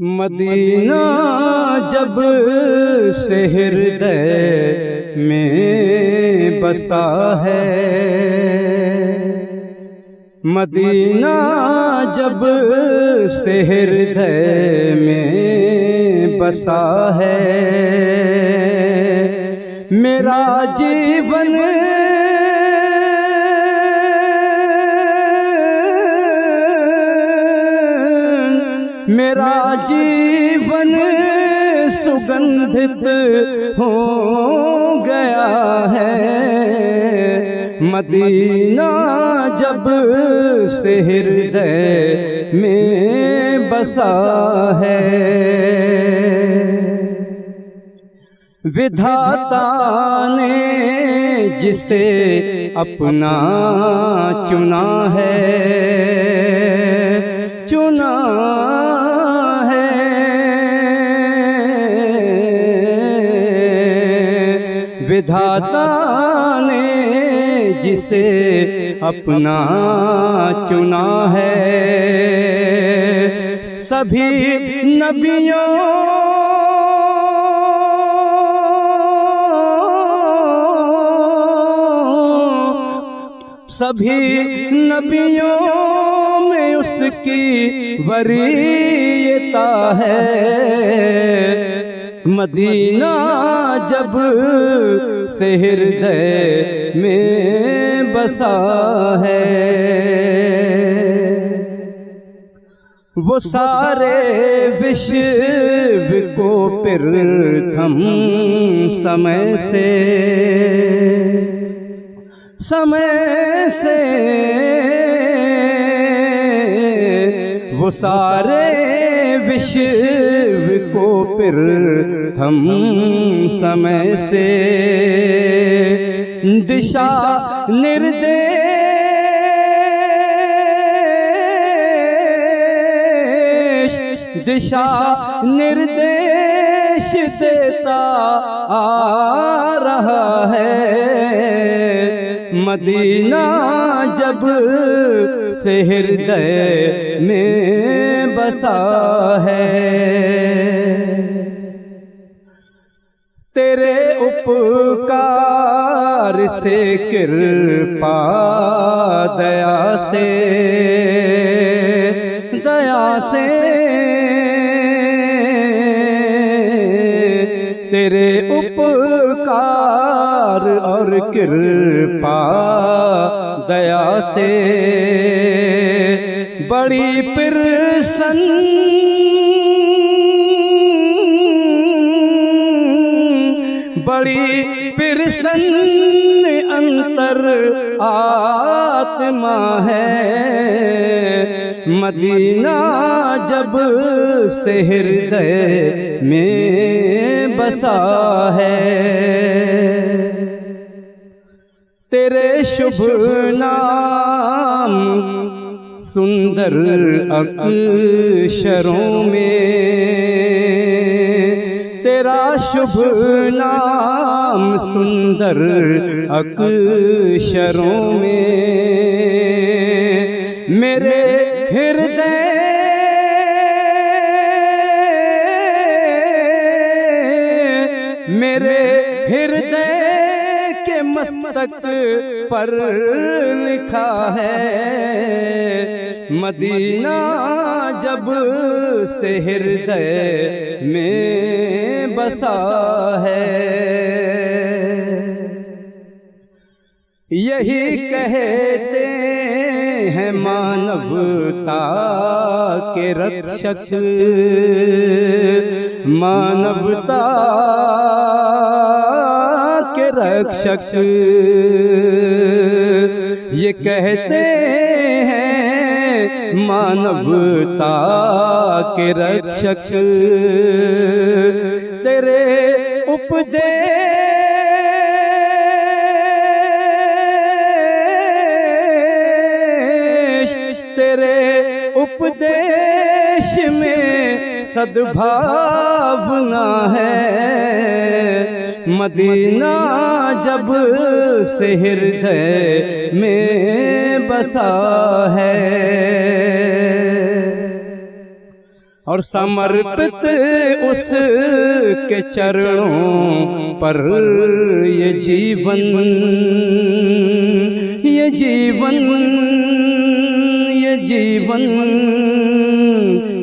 Medina जब से हृदय में बसा है, मदीना जब से हृदय में बसा है, मेरा जीवन मेरा जीवन सुगंधित हो गया है। मदीना जब से हृदय में बसा है, विधाता ने जिसे अपना चुना है, चुना है, विधाता ने जिसे अपना चुना है, सभी नबियों में उसकी वरीयता है। मदीना जब से हृदय में बसा है, वो सारे विश्व को प्रथम समय से वो सारे विश्व को प्रथम समय से दिशा निर्देश देता आ रहा है। मदीना जब से हृदय में बसा है, तेरे उपकार से कृपा दया से तेरे उपकार और कृपा दया से बड़ी प्रसन्न अंतर आत्मा है। मदीना जब से हृदय में बसा है, तेरे शुभ नाम सुंदर अक्षरों में, तेरा शुभ नाम सुंदर अक्षरों में मेरे हृदय के मस्तक पर लिखा है। मदीना जब से हृदय में बसा है, यही कहते हैं मानवता के रक्षक, मानवता के रक्षक। ये कहते हैं मानवता के रक्षक, तेरे उपदेश में सद्भावना है। मदीना जब से हृदय में बसा है, और समर्पित उसके चरणों पर ये जीवन, ये जीवन, ये जीवन,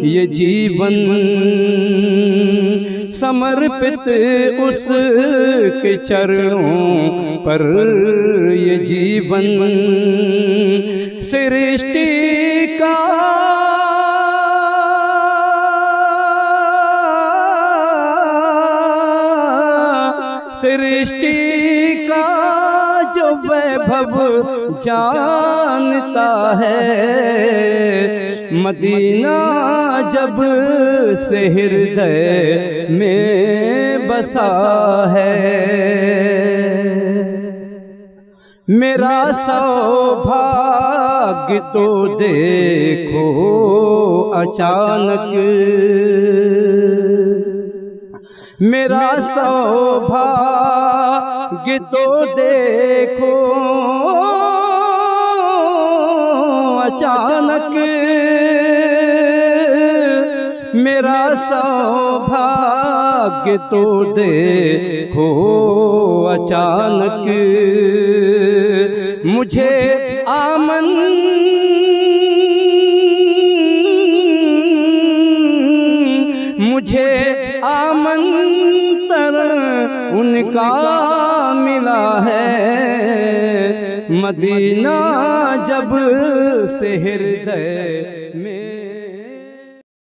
ये जीवन समर्पित उसके चरणों पर ये जीवन सृष्टि का सृष्टि का जो वैभव जानता है, मदीना जब से हृदय में बसा है। मेरा सौभाग्य तो देखो अचानक, मेरा सौभाग्य तो देखो अचानक, मेरा सौभाग्य तो देखो अचानक। मुझे मुझे आमंत्रण उनका मिला है, मदीना जब से हृदय में